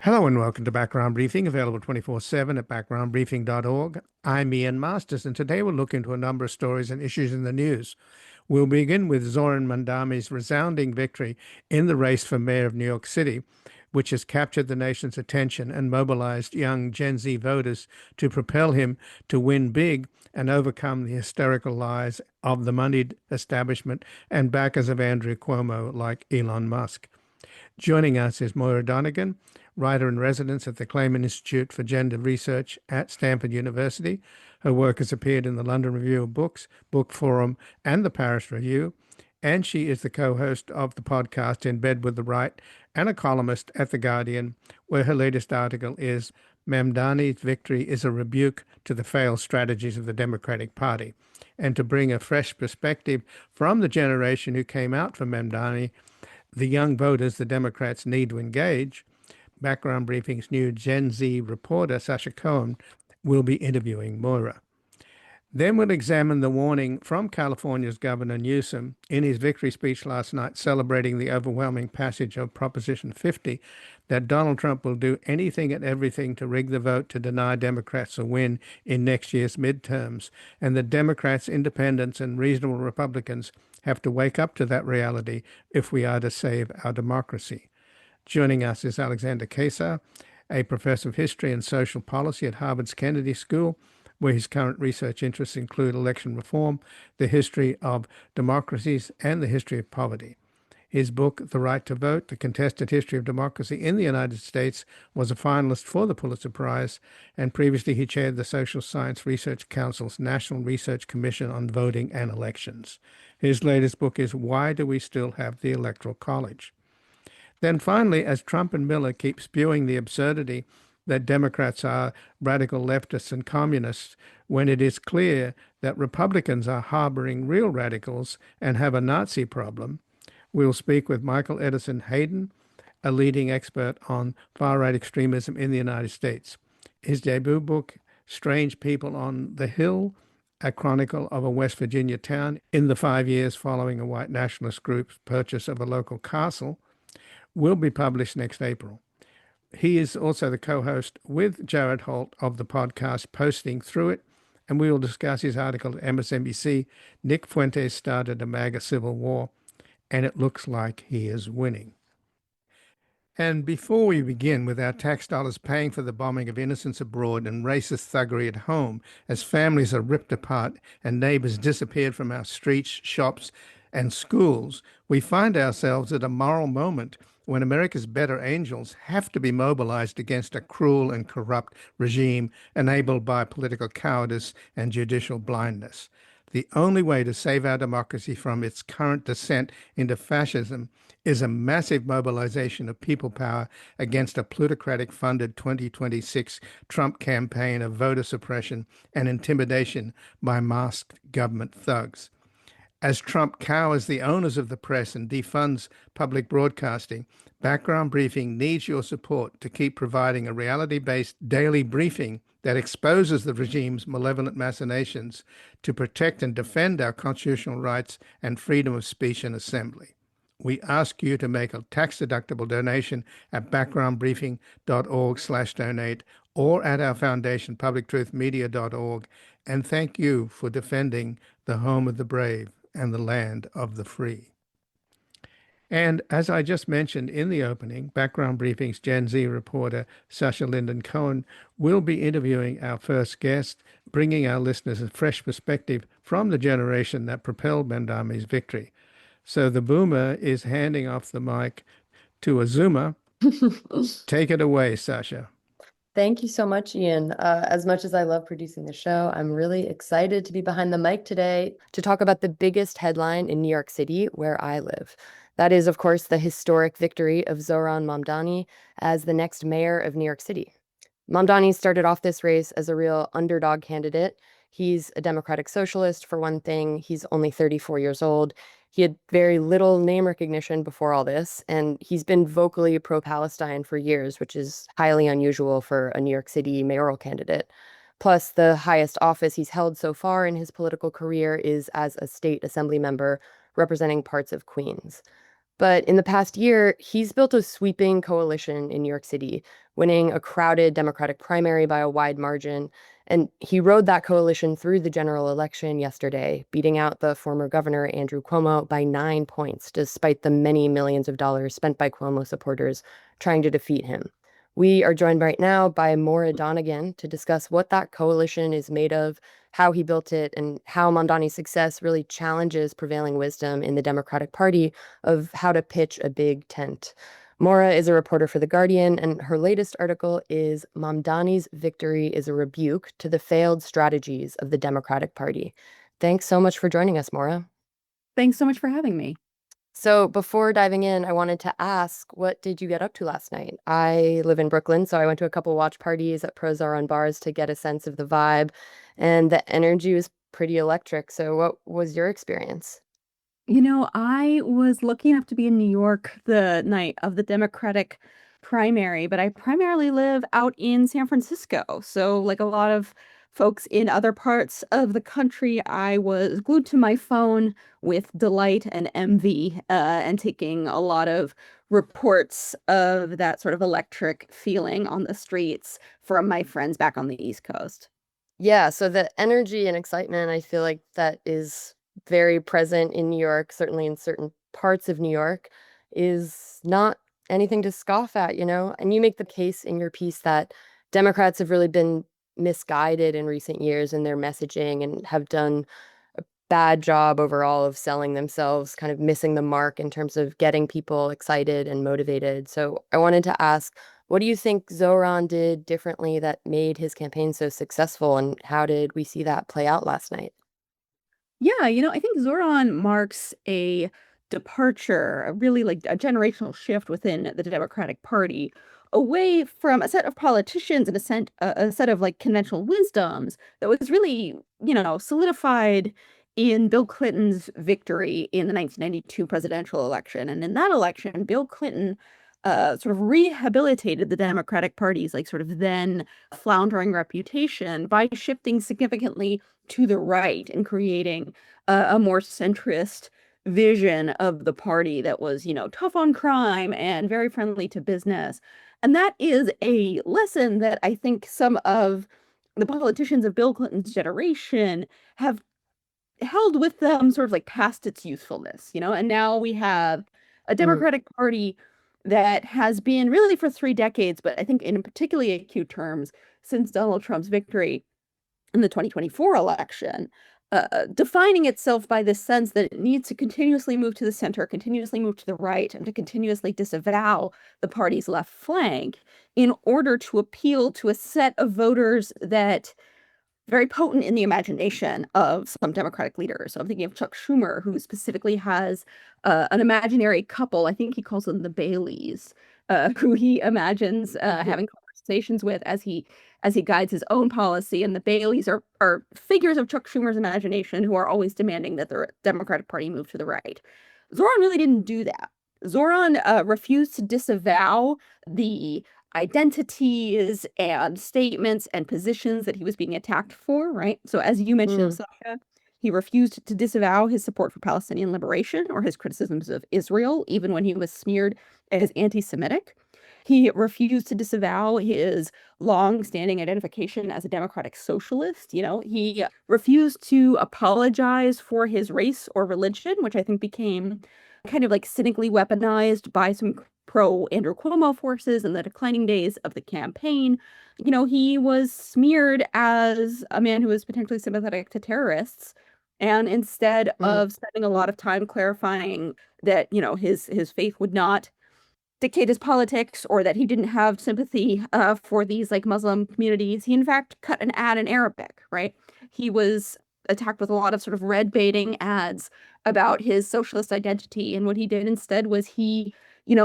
Hello and welcome to Background Briefing, available 24/7 at backgroundbriefing.org. I'm Ian Masters, and today we'll look into a number of stories and issues in the news. We'll begin with Zoran Mamdani's resounding victory in the race for mayor of New York City, which has captured the nation's attention and mobilized young Gen Z voters to propel him to win big and overcome the hysterical lies of the moneyed establishment and backers of Andrew Cuomo like Elon Musk. Joining us is Moira Donegan, writer in residence at the Clayman Institute for Gender Research at Stanford University. Her work has appeared in the London Review of Books, Book Forum, and the Paris Review, and she is the co-host of the podcast In Bed with the Right and a columnist at The Guardian, where her latest article is Mamdani's Victory is a Rebuke to the Failed Strategies of the Democratic Party. And to bring a fresh perspective from the generation who came out for Mamdani, the young voters the Democrats need to engage, Background Briefing's new Gen Z reporter, Sasha Cohen, will be interviewing Moira. Then we'll examine the warning from California's Governor Newsom in his victory speech last night, celebrating the overwhelming passage of Proposition 50, that Donald Trump will do anything and everything to rig the vote to deny Democrats a win in next year's midterms, and that Democrats, independents, and reasonable Republicans have to wake up to that reality if we are to save our democracy. Joining us is Alexander Keyssar, a professor of history and social policy at Harvard's Kennedy School, where his current research interests include election reform, the history of democracies, and the history of poverty. His book, The Right to Vote, The Contested History of Democracy in the United States, was a finalist for the Pulitzer Prize, and previously he chaired the Social Science Research Council's National Research Commission on Voting and Elections. His latest book is Why Do We Still Have the Electoral College? Then finally, as Trump and Miller keep spewing the absurdity that Democrats are radical leftists and communists, when it is clear that Republicans are harboring real radicals and have a Nazi problem, we'll speak with Michael Edison Hayden, a leading expert on far-right extremism in the United States. His debut book, Strange People on the Hill, a chronicle of a West Virginia town in the 5 years following a white nationalist group's purchase of a local castle, will be published next April. He is also the co-host with Jared Holt of the podcast Posting Through It, and we will discuss his article at MSNBC, Nick Fuentes Started a MAGA Civil War, and it looks like he is winning. And before we begin with our tax dollars paying for the bombing of innocents abroad and racist thuggery at home, as families are ripped apart and neighbors disappeared from our streets, shops, and schools, we find ourselves at a moral moment when America's better angels have to be mobilized against a cruel and corrupt regime enabled by political cowardice and judicial blindness. The only way to save our democracy from its current descent into fascism is a massive mobilization of people power against a plutocratic-funded 2026 Trump campaign of voter suppression and intimidation by masked government thugs. As Trump cowers the owners of the press and defunds public broadcasting, Background Briefing needs your support to keep providing a reality-based daily briefing that exposes the regime's malevolent machinations to protect and defend our constitutional rights and freedom of speech and assembly. We ask you to make a tax-deductible donation at backgroundbriefing.org/donate or at our foundation, publictruthmedia.org, and thank you for defending the home of the brave and the land of the free. And as I just mentioned in the opening, Background Briefing's Gen Z reporter, Sasha Linden Cohen, will be interviewing our first guest, bringing our listeners a fresh perspective from the generation that propelled Mamdani's victory. So the boomer is handing off the mic to a Zoomer. Take it away, Sasha. Thank you so much, Ian. As much as I love producing the show, I'm really excited to be behind the mic today to talk about the biggest headline in New York City, where I live. That is, of course, the historic victory of Zoran Mamdani as the next mayor of New York City. Mamdani started off this race as a real underdog candidate. He's a democratic socialist, for one thing. He's only 34 years old. He had very little name recognition before all this, and he's been vocally pro-Palestine for years, which is highly unusual for a New York City mayoral candidate. Plus, the highest office he's held so far in his political career is as a state assembly member representing parts of Queens. But in the past year, he's built a sweeping coalition in New York City, winning a crowded Democratic primary by a wide margin. And he rode that coalition through the general election yesterday, beating out the former governor, Andrew Cuomo, by 9 points, despite the many millions of dollars spent by Cuomo supporters trying to defeat him. We are joined right now by Moira Donegan to discuss what that coalition is made of, how he built it, and how Mamdani's success really challenges prevailing wisdom in the Democratic Party of how to pitch a big tent. Moira is a reporter for The Guardian, and her latest article is Mamdani's Victory is a Rebuke to the Failed Strategies of the Democratic Party. Thanks so much for joining us, Moira. Thanks so much for having me. So before diving in, I wanted to ask, what did you get up to last night? I live in Brooklyn, so I went to a couple watch parties at Prozar bars to get a sense of the vibe, and the energy was pretty electric. So what was your experience? I was lucky enough to be in New York the night of the Democratic primary, but I primarily live out in San Francisco. So, like a lot of folks in other parts of the country, I was glued to my phone with delight and envy, and taking a lot of reports of that sort of electric feeling on the streets from my friends back on the East Coast. Yeah, so the energy and excitement, I feel like that is very present in New York, certainly in certain parts of New York, is not anything to scoff at, you know? And you make the case in your piece that Democrats have really been misguided in recent years in their messaging and have done a bad job overall of selling themselves, kind of missing the mark in terms of getting people excited and motivated. So I wanted to ask, what do you think Zoran did differently that made his campaign so successful, and how did we see that play out last night? Yeah, I think Zoran marks a departure, a really like a generational shift within the Democratic Party, away from a set of politicians and a set of like conventional wisdoms that was really, solidified in Bill Clinton's victory in the 1992 presidential election. And in that election, Bill Clinton sort of rehabilitated the Democratic Party's like sort of then floundering reputation by shifting significantly to the right and creating a more centrist vision of the party that was, tough on crime and very friendly to business. And that is a lesson that I think some of the politicians of Bill Clinton's generation have held with them sort of like past its usefulness, and now we have a Mm, Democratic Party that has been really for 3 decades, but I think in particularly acute terms since Donald Trump's victory in the 2024 election, defining itself by this sense that it needs to continuously move to the center, continuously move to the right, and to continuously disavow the party's left flank in order to appeal to a set of voters that very potent in the imagination of some Democratic leaders. So I'm thinking of Chuck Schumer, who specifically has an imaginary couple. I think he calls them the Baileys, who he imagines having conversations with as he guides his own policy. And the Baileys are figures of Chuck Schumer's imagination who are always demanding that the Democratic Party move to the right. Zoran really didn't do that. Zoran refused to disavow the identities and statements and positions that he was being attacked for, right? So, as you mentioned, mm, Sasha, he refused to disavow his support for Palestinian liberation or his criticisms of Israel, even when he was smeared as anti Semitic. He refused to disavow his long-standing identification as a democratic socialist. He refused to apologize for his race or religion, which I think became kind of like cynically weaponized by some pro Andrew Cuomo forces in the declining days of the campaign. He was smeared as a man who was potentially sympathetic to terrorists. And instead mm, of spending a lot of time clarifying that, his faith would not dictate his politics or that he didn't have sympathy for these like Muslim communities, he in fact cut an ad in Arabic, right? He was attacked with a lot of sort of red baiting ads about his socialist identity. And what he did instead was he,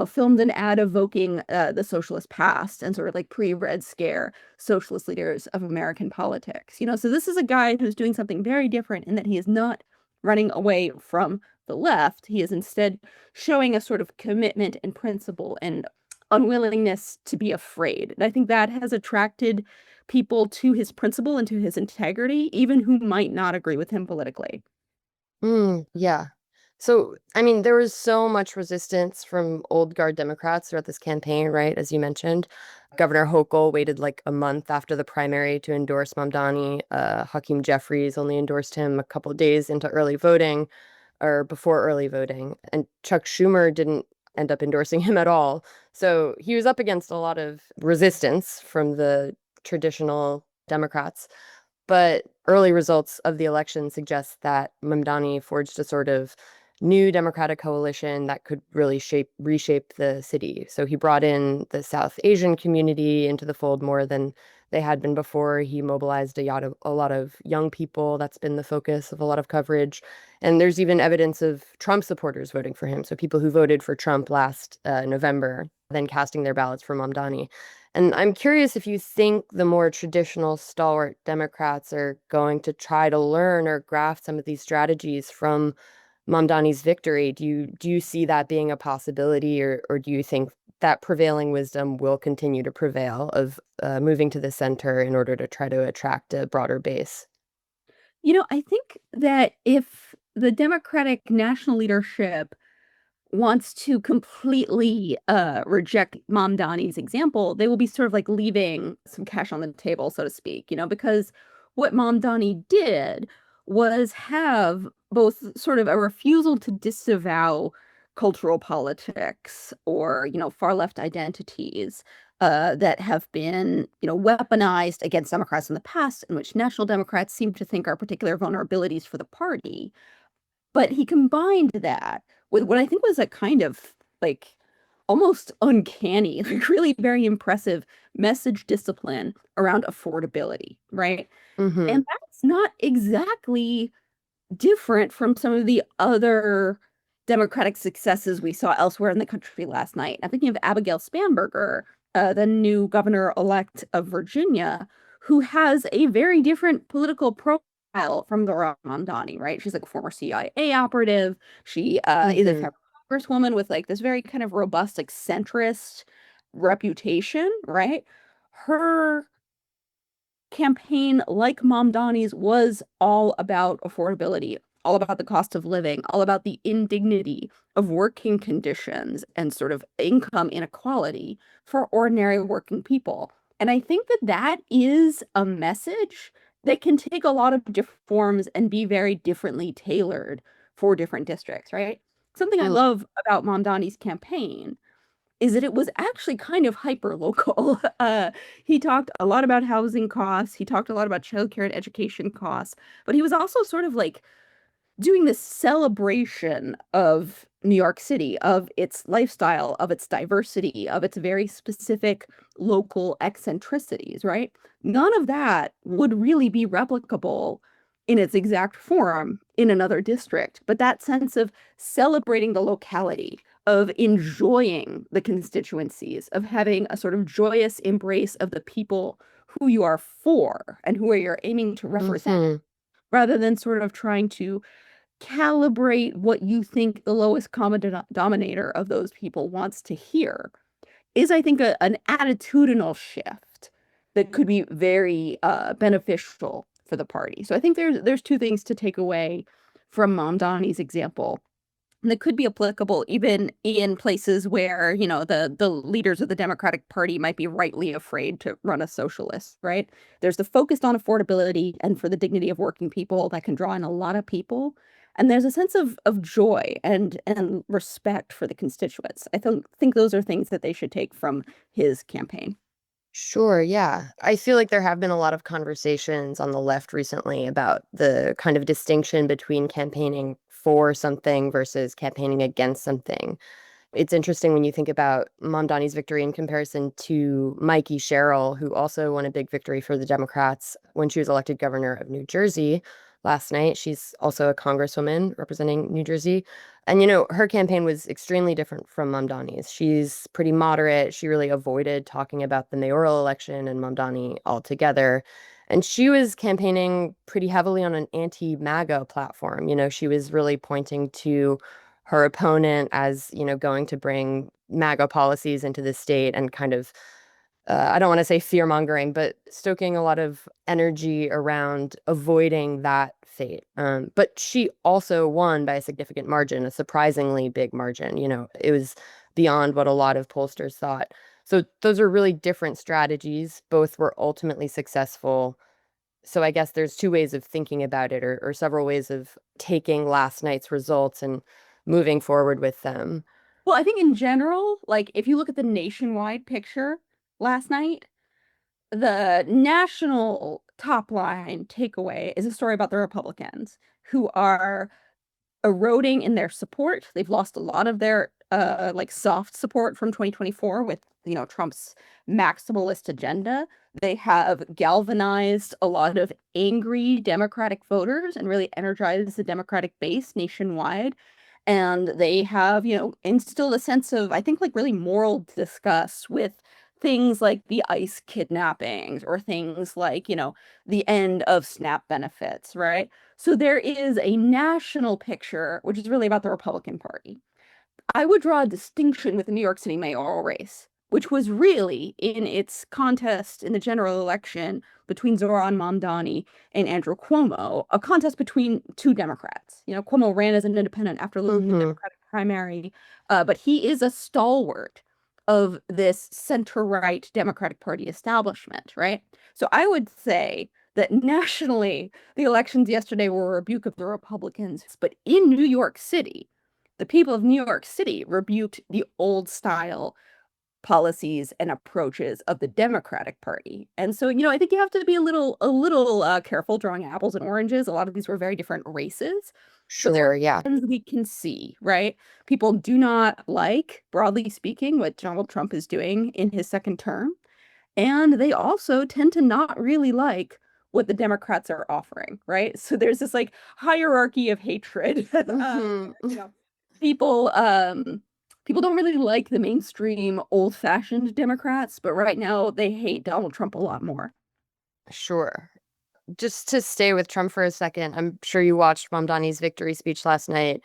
filmed an ad evoking the socialist past and sort of like pre-Red Scare socialist leaders of American politics. So this is a guy who's doing something very different in that he is not running away from the left. He is instead showing a sort of commitment and principle and unwillingness to be afraid. And I think that has attracted people to his principle and to his integrity, even who might not agree with him politically. yeah. So, I mean, there was so much resistance from old guard Democrats throughout this campaign, right? As you mentioned, Governor Hochul waited like a month after the primary to endorse Mamdani. Hakeem Jeffries only endorsed him a couple days into early voting or before early voting. And Chuck Schumer didn't end up endorsing him at all. So he was up against a lot of resistance from the traditional Democrats. But early results of the election suggest that Mamdani forged a sort of new Democratic coalition that could really reshape the city. So he brought in the South Asian community into the fold more than they had been before. He mobilized a lot of young people. That's been the focus of a lot of coverage. And there's even evidence of Trump supporters voting for him. So people who voted for Trump last November, then casting their ballots for Mamdani. And I'm curious if you think the more traditional stalwart Democrats are going to try to learn or graft some of these strategies from Mamdani's victory. Do you see that being a possibility, or do you think that prevailing wisdom will continue to prevail of moving to the center in order to try to attract a broader base? I think that if the Democratic national leadership wants to completely reject Mamdani's example, they will be sort of like leaving some cash on the table, so to speak, because what Mamdani did was have both sort of a refusal to disavow cultural politics or, far left identities that have been, weaponized against Democrats in the past, and which National Democrats seem to think are particular vulnerabilities for the party. But he combined that with what I think was a kind of like almost uncanny, like really very impressive message discipline around affordability, right? Mm-hmm. And that's not exactly different from some of the other Democratic successes we saw elsewhere in the country last night. I'm thinking of Abigail Spanberger, the new governor-elect of Virginia, who has a very different political profile from the Mamdani, right? She's like a former CIA operative. She is a Mm-hmm. federal congresswoman with like this very kind of robust, like centrist reputation, right? Her campaign, like Mamdani's, was all about affordability, all about the cost of living, all about the indignity of working conditions and sort of income inequality for ordinary working people. And I think that that is a message that can take a lot of different forms and be very differently tailored for different districts, right? Something I love about Mamdani's campaign is that it was actually kind of hyper local. He talked a lot about housing costs. He talked a lot about childcare and education costs, but he was also sort of like doing this celebration of New York City, of its lifestyle, of its diversity, of its very specific local eccentricities, right? None of that would really be replicable in its exact form in another district. But that sense of celebrating the locality, of enjoying the constituencies, of having a sort of joyous embrace of the people who you are for and who you're aiming to represent, Mm-hmm. rather than sort of trying to calibrate what you think the lowest common denominator of those people wants to hear, is, I think, an attitudinal shift that could be very beneficial for the party. So I think there's two things to take away from Mamdani's example that could be applicable even in places where, the leaders of the Democratic Party might be rightly afraid to run a socialist, right? There's the focus on affordability and for the dignity of working people that can draw in a lot of people. And there's a sense of joy and respect for the constituents. I think those are things that they should take from his campaign. Sure, yeah. I feel like there have been a lot of conversations on the left recently about the kind of distinction between campaigning for something versus campaigning against something. It's interesting when you think about Mamdani's victory in comparison to Mikey Sherrill, who also won a big victory for the Democrats when she was elected governor of New Jersey last night. She's also a congresswoman representing New Jersey. And, her campaign was extremely different from Mamdani's. She's pretty moderate. She really avoided talking about the mayoral election and Mamdani altogether. And she was campaigning pretty heavily on an anti-MAGA platform. She was really pointing to her opponent as, going to bring MAGA policies into the state and kind of I don't want to say fear mongering, but stoking a lot of energy around avoiding that fate. But she also won by a significant margin, a surprisingly big margin. It was beyond what a lot of pollsters thought. So those are really different strategies. Both were ultimately successful. So I guess there's two ways of thinking about it, or several ways of taking last night's results and moving forward with them. Well, I think in general, like if you look at the nationwide picture last night, the national top line takeaway is a story about the Republicans who are eroding in their support. They've lost a lot of their like soft support from 2024 with, Trump's maximalist agenda. They have galvanized a lot of angry Democratic voters and really energized the Democratic base nationwide. And they have, instilled a sense of, I think, like really moral disgust with things like the ICE kidnappings or things like, the end of SNAP benefits, right? So there is a national picture, which is really about the Republican Party. I would draw a distinction with the New York City mayoral race, which was really in its contest in the general election between Zoran Mamdani and Andrew Cuomo, a contest between two Democrats. Cuomo ran as an independent after losing the Democratic primary, but he is a stalwart of this center-right Democratic Party establishment, right? So I would say that nationally, the elections yesterday were a rebuke of the Republicans, but in New York City, the people of New York City rebuked the old style policies and approaches of the Democratic Party. And so, I think you have to be a little careful drawing apples and oranges. A lot of these were very different races. Sure, yeah. And we can see, right? People do not like, broadly speaking, what Donald Trump is doing in his second term. And they also tend to not really like what the Democrats are offering, right? So there's this like hierarchy of hatred. People people don't really like the mainstream old-fashioned Democrats, but right now they hate Donald Trump a lot more. Sure. Just to stay with Trump for a second, I'm sure you watched Mamdani's victory speech last night.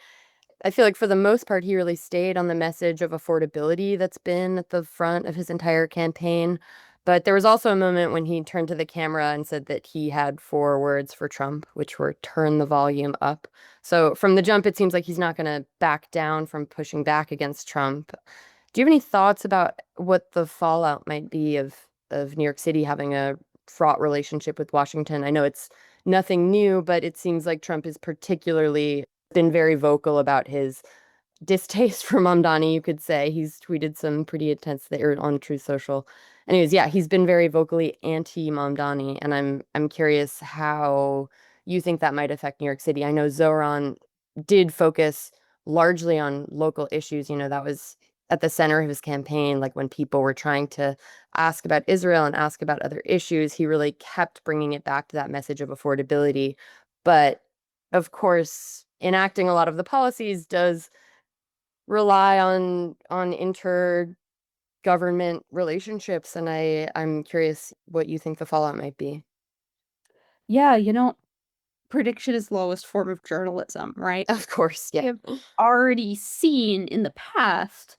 I feel like for the most part, he really stayed on the message of affordability that's been at the front of his entire campaign. But there was also a moment when he turned to the camera and said that he had 4 words for Trump, which were turn the volume up. So from the jump, it seems like he's not going to back down from pushing back against Trump. Do you have any thoughts about what the fallout might be of New York City having a fraught relationship with Washington? I know it's nothing new, but it seems like Trump is particularly been very vocal about his distaste for Mamdani, you could say. He's tweeted some pretty intense there on Truth Social. Anyways, yeah, he's been very vocally anti-Mamdani, and I'm curious how you think that might affect New York City. I know Zoran did focus largely on local issues. That was at the center of his campaign. Like when people were trying to ask about Israel and ask about other issues, he really kept bringing it back to that message of affordability. But of course, enacting a lot of the policies does rely on intergovernment relationships, and I'm curious what you think the fallout might be. Yeah, prediction is the lowest form of journalism, right? Of course, We yeah. have already seen in the past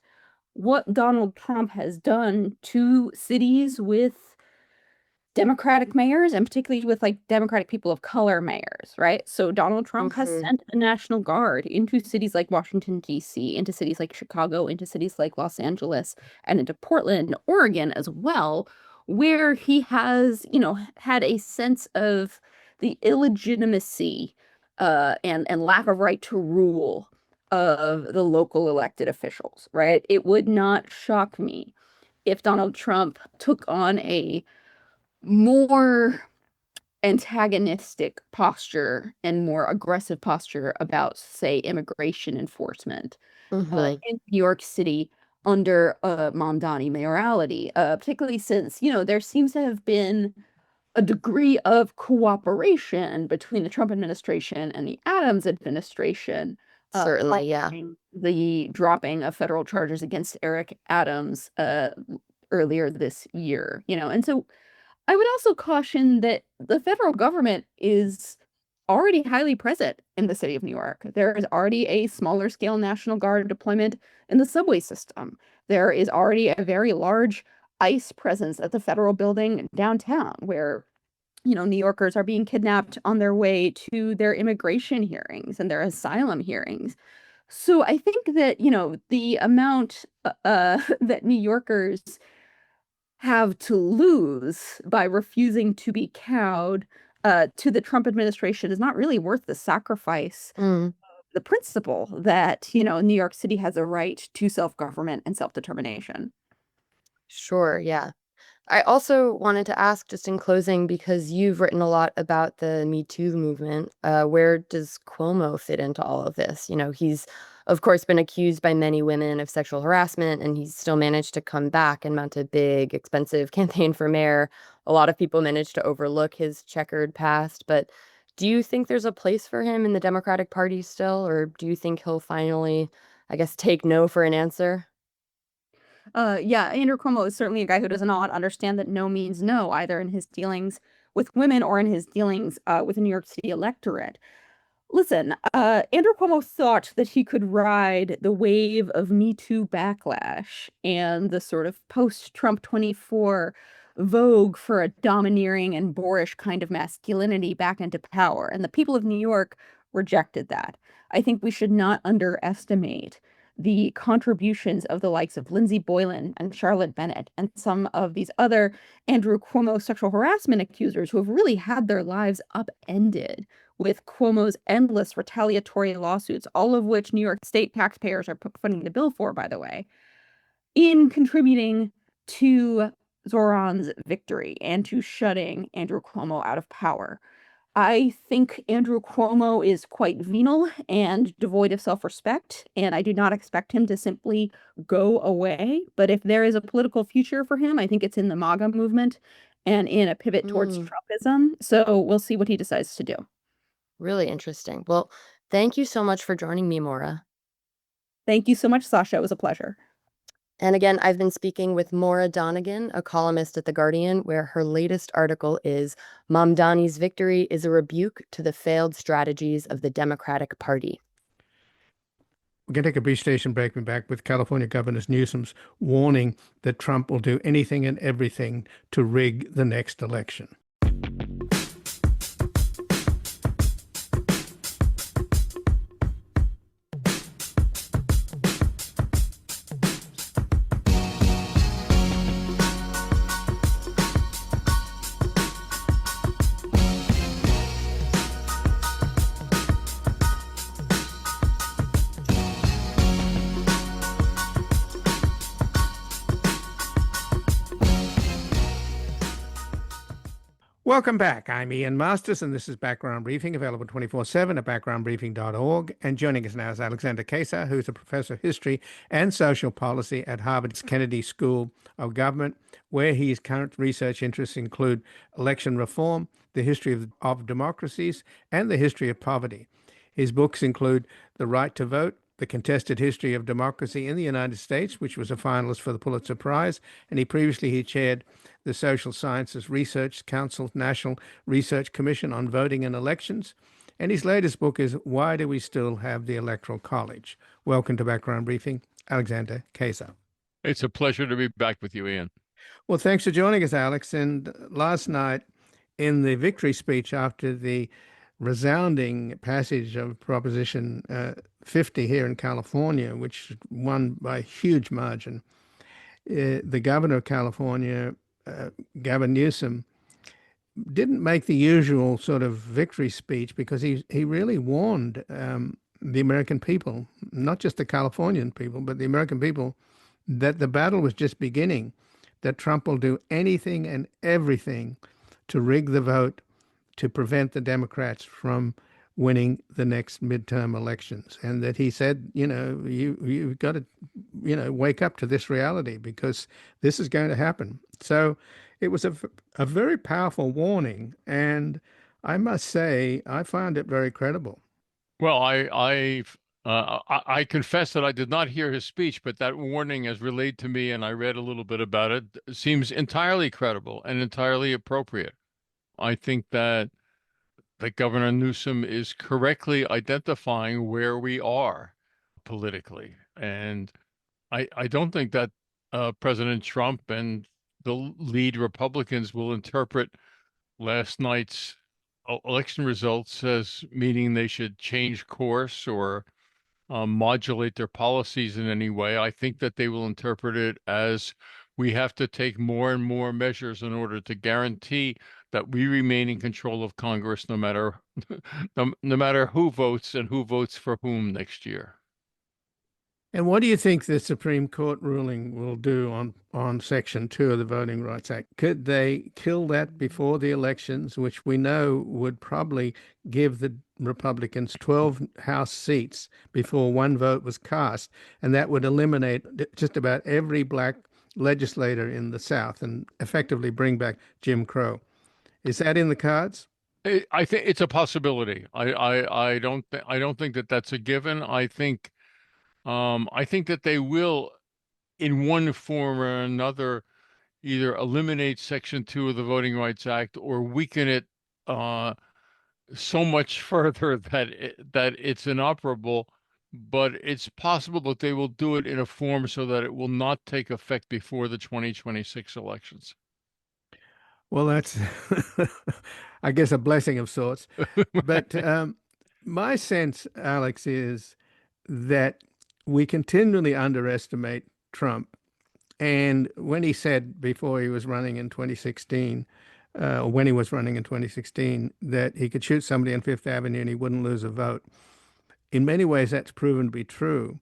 what Donald Trump has done to cities with Democratic mayors and particularly with like Democratic people of color mayors, right? So Donald Trump has sent the National Guard into cities like Washington, D.C., into cities like Chicago, into cities like Los Angeles, and into Portland, Oregon as well, where he has, had a sense of the illegitimacy and lack of right to rule of the local elected officials, right? It would not shock me if Donald Trump took on a more antagonistic posture and more aggressive posture about, say, immigration enforcement in New York City under Mamdani mayoralty, particularly since, there seems to have been a degree of cooperation between the Trump administration and the Adams administration. Certainly, yeah. The dropping of federal charges against Eric Adams earlier this year, and so I would also caution that the federal government is already highly present in the city of New York. There is already a smaller scale National Guard deployment in the subway system. There is already a very large ICE presence at the federal building downtown, where New Yorkers are being kidnapped on their way to their immigration hearings and their asylum hearings. So I think that, the amount that New Yorkers have to lose by refusing to be cowed to the Trump administration is not really worth the sacrifice. Mm, The principle that, New York City has a right to self-government and self-determination. sure, yeah. I also wanted to ask, just in closing, because you've written a lot about the Me Too movement, where does Cuomo fit into all of this? He's, of course, been accused by many women of sexual harassment, and he's still managed to come back and mount a big, expensive campaign for mayor. A lot of people managed to overlook his checkered past, but do you think there's a place for him in the Democratic Party still, or do you think he'll finally, I guess, take no for an answer? Yeah, Andrew Cuomo is certainly a guy who does not understand that no means no, either in his dealings with women or in his dealings with the New York City electorate. Listen, Andrew Cuomo thought that he could ride the wave of Me Too backlash and the sort of post-Trump 24 vogue for a domineering and boorish kind of masculinity back into power. And the people of New York rejected that. I think we should not underestimate the contributions of the likes of Lindsey Boylan and Charlotte Bennett and some of these other Andrew Cuomo sexual harassment accusers who have really had their lives upended with Cuomo's endless retaliatory lawsuits, all of which New York state taxpayers are footing the bill for, by the way, in contributing to Zoran's victory and to shutting Andrew Cuomo out of power. I think Andrew Cuomo is quite venal and devoid of self-respect, and I do not expect him to simply go away. But if there is a political future for him, I think it's in the MAGA movement and in a pivot towards Mm. Trumpism. So we'll see what he decides to do. Really interesting. Well, thank you so much for joining me, Maura. Thank you so much, Sasha. It was a pleasure. And again, I've been speaking with Moira Donegan, a columnist at The Guardian, where her latest article is Mamdani's Victory is a Rebuke to the Failed Strategies of the Democratic Party. We're going to take a brief station break. We're back with California Governor Newsom's warning that Trump will do anything and everything to rig the next election. Welcome back. I'm Ian Masters, and this is Background Briefing, available 24/7 at backgroundbriefing.org. And joining us now is Alexander Keyssar, who's a professor of history and social policy at Harvard's Kennedy School of Government, where his current research interests include election reform, the history of democracies, and the history of poverty. His books include The Right to Vote, The Contested History of Democracy in the United States, which was a finalist for the Pulitzer Prize, and he chaired the Social Sciences Research Council's National Research Commission on Voting and Elections. And his latest book is Why Do We Still Have the Electoral College? Welcome to Background Briefing, Alexander Keyssar. It's a pleasure to be back with you, Ian. Well, thanks for joining us, Alex. And last night, in the victory speech after the resounding passage of Proposition 50 here in California, which won by a huge margin, the governor of California, Gavin Newsom, didn't make the usual sort of victory speech because he really warned the American people, not just the Californian people, but the American people, that the battle was just beginning, that Trump will do anything and everything to rig the vote to prevent the Democrats from winning the next midterm elections. And that he said, you've got to, wake up to this reality because this is going to happen. So it was a very powerful warning. And I must say, I found it very credible. Well, I confess that I did not hear his speech, but that warning, as relayed to me, and I read a little bit about it, seems entirely credible and entirely appropriate. I think that Governor Newsom is correctly identifying where we are politically. And I don't think that President Trump and the lead Republicans will interpret last night's election results as meaning they should change course or modulate their policies in any way. I think that they will interpret it as we have to take more and more measures in order to guarantee that we remain in control of Congress, no matter no matter who votes and who votes for whom next year. And what do you think the Supreme Court ruling will do on Section 2 of the Voting Rights Act? Could they kill that before the elections, which we know would probably give the Republicans 12 House seats before one vote was cast, and that would eliminate just about every black legislator in the South and effectively bring back Jim Crow? Is that in the cards? I think it's a possibility. I don't think that that's a given. I think that they will, in one form or another, either eliminate Section 2 of the Voting Rights Act or weaken it so much further that it's inoperable. But it's possible that they will do it in a form so that it will not take effect before the 2026 elections. Well, that's, I guess, a blessing of sorts. But my sense, Alex, is that we continually underestimate Trump. And when he said before he was running in 2016, when he was running in 2016, that he could shoot somebody on Fifth Avenue and he wouldn't lose a vote, in many ways that's proven to be true.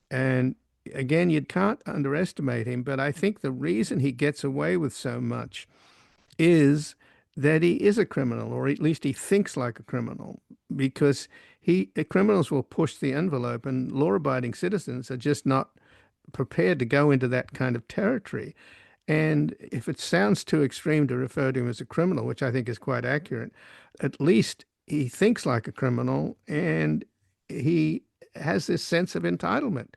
And again, you can't underestimate him. But I think the reason he gets away with so much is that he is a criminal, or at least he thinks like a criminal, because criminals will push the envelope, and law-abiding citizens are just not prepared to go into that kind of territory. And if it sounds too extreme to refer to him as a criminal, which I think is quite accurate, at least he thinks like a criminal, and he has this sense of entitlement.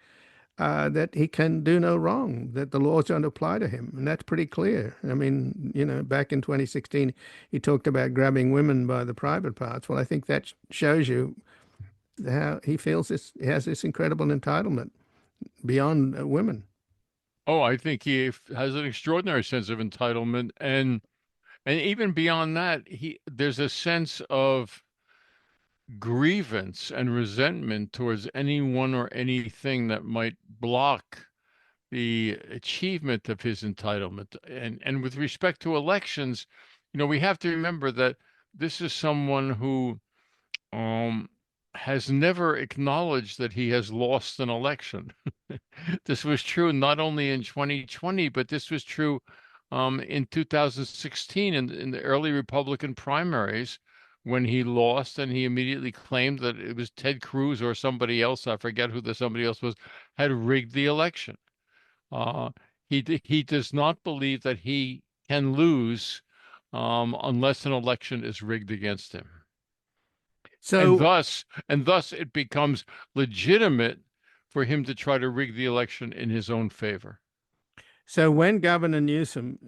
That he can do no wrong, that the laws don't apply to him. And that's pretty clear. I mean, back in 2016, he talked about grabbing women by the private parts. Well, I think that shows you how he feels he has this incredible entitlement beyond women. Oh, I think he has an extraordinary sense of entitlement, and even beyond that, there's a sense of grievance and resentment towards anyone or anything that might block the achievement of his entitlement. And with respect to elections, we have to remember that this is someone who has never acknowledged that he has lost an election. This was true not only in 2020, but this was true in 2016 in the early Republican primaries, when he lost, and he immediately claimed that it was Ted Cruz or somebody else, I forget who the somebody else was, had rigged the election. He does not believe that he can lose unless an election is rigged against him. So, and thus it becomes legitimate for him to try to rig the election in his own favor. So when Governor Newsom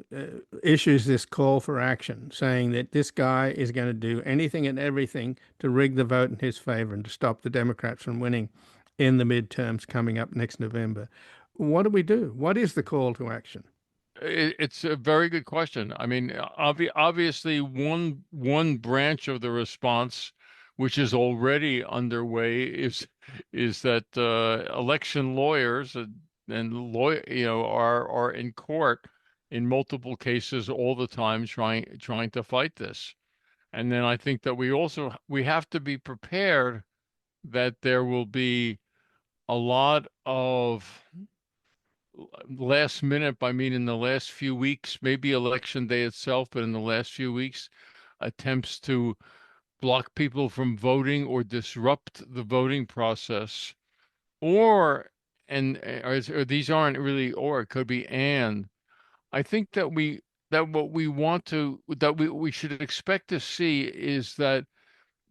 issues this call for action, saying that this guy is going to do anything and everything to rig the vote in his favor and to stop the Democrats from winning in the midterms coming up next November, what do we do? What is the call to action? It's a very good question. I mean, obviously, one branch of the response, which is already underway, is that election lawyers and are in court in multiple cases all the time, trying to fight this. And then I think that we have to be prepared that there will be a lot of last minute, I mean, in the last few weeks, maybe election day itself, but in the last few weeks, attempts to block people from voting or disrupt the voting process, or these aren't really, or it could be and. I think that we should expect to see is that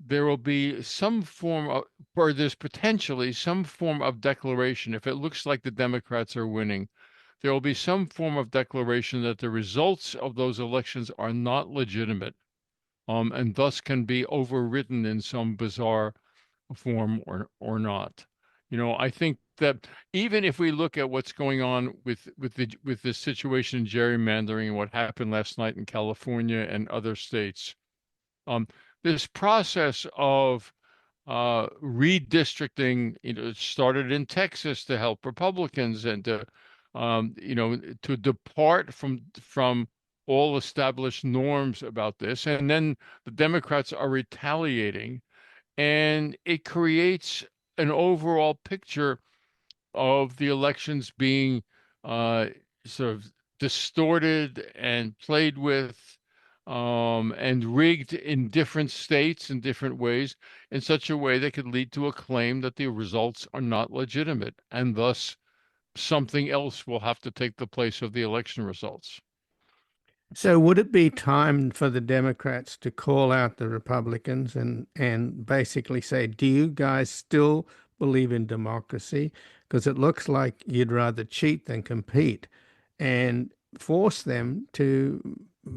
there will be some form of, or there's potentially some form of declaration. If it looks like the Democrats are winning, there will be some form of declaration that the results of those elections are not legitimate, and thus can be overridden in some bizarre form or not. I think that even if we look at what's going on with this situation in gerrymandering and what happened last night in California and other states, this process of redistricting, started in Texas to help Republicans and to depart from all established norms about this, and then the Democrats are retaliating, and it creates an overall picture of the elections being uh, sort of distorted and played with, and rigged in different states in different ways in such a way that could lead to a claim that the results are not legitimate, and thus something else will have to take the place of the election results. So would it be time for the Democrats to call out the Republicans and basically say, do you guys still believe in democracy? Because it looks like you'd rather cheat than compete, and force them to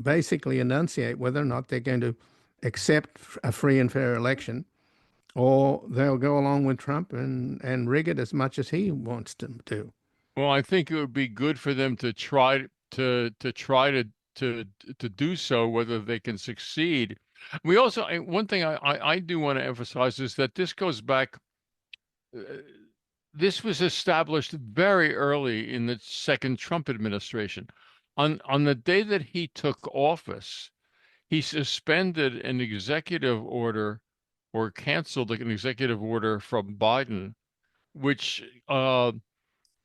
basically enunciate whether or not they're going to accept a free and fair election, or they'll go along with Trump and rig it as much as he wants to do. Well, I think it would be good for them to try to do so, whether they can succeed. We also, one thing I do want to emphasize is that this goes back. Uh, this was established very early in the second Trump administration. On the day that he took office, he suspended an executive order or canceled an executive order from Biden, which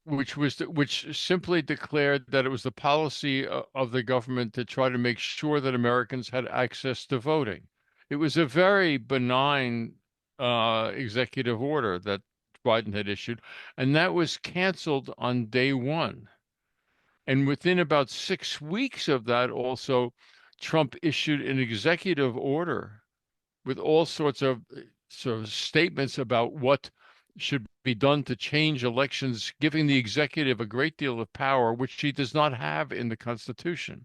which simply declared that it was the policy of the government to try to make sure that Americans had access to voting. It was a very benign executive order that Biden had issued, and that was canceled on day one. And within about 6 weeks of that, also, Trump issued an executive order with all sorts of sort of statements about what should be done to change elections, giving the executive a great deal of power, which he does not have in the Constitution.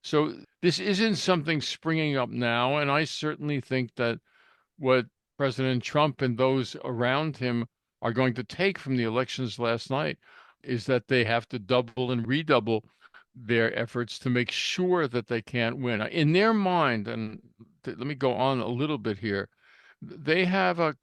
So this isn't something springing up now, and I certainly think that what President Trump and those around him are going to take from the elections last night is that they have to double and redouble their efforts to make sure that they can't win. In their mind, and let me go on a little bit here, they have a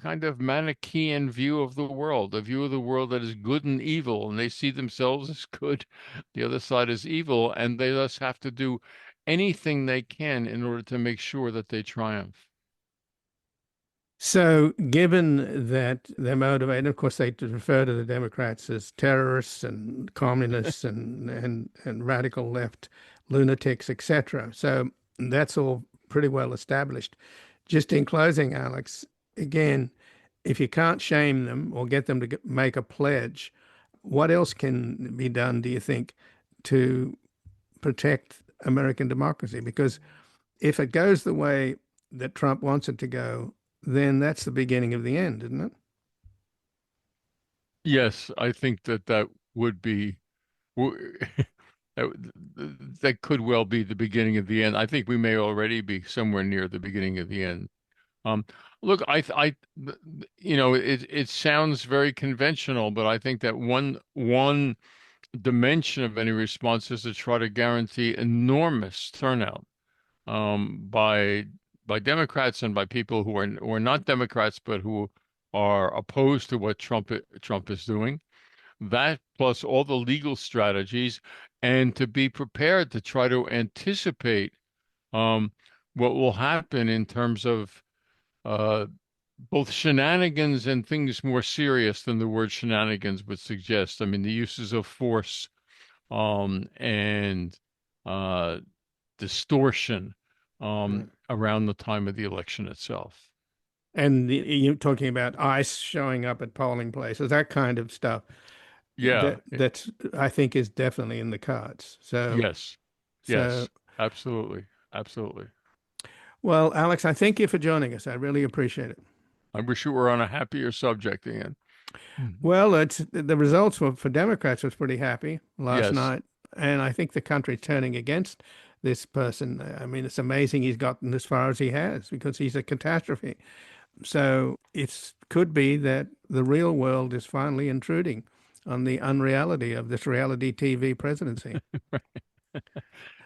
kind of Manichaean view of the world, a view of the world that is good and evil, and they see themselves as good, the other side is evil, and they thus have to do anything they can in order to make sure that they triumph. So, given that they're motivated, of course, they refer to the Democrats as terrorists and communists and radical left lunatics, etc. So that's all pretty well established. Just in closing, Alex, again, if you can't shame them or get them to make a pledge, what else can be done, do you think, to protect American democracy? Because if it goes the way that Trump wants it to go, then that's the beginning of the end, isn't it? Yes, I think that would be that could well be the beginning of the end. I think we may already be somewhere near the beginning of the end. Um, Look, it sounds very conventional, but I think that one dimension of any response is to try to guarantee enormous turnout by Democrats and by people who are not Democrats but who are opposed to what Trump is doing. That plus all the legal strategies, and to be prepared to try to anticipate um, what will happen in terms of uh, both shenanigans and things more serious than the word shenanigans would suggest. I mean, the uses of force and uh, distortion around the time of the election itself. And you're talking about ICE showing up at polling places, that kind of stuff. Yeah. That's I think is definitely in the cards. So Yes. so Yes. Absolutely. Absolutely. well, Alex, I thank you for joining us. I really appreciate it. I wish you were on a happier subject, Ian. Well, it's the results for Democrats was pretty happy last Yes. night, and I think the country's turning against this person. I mean, it's amazing he's gotten as far as he has because he's a catastrophe. So it could be that the real world is finally intruding on the unreality of this reality TV presidency.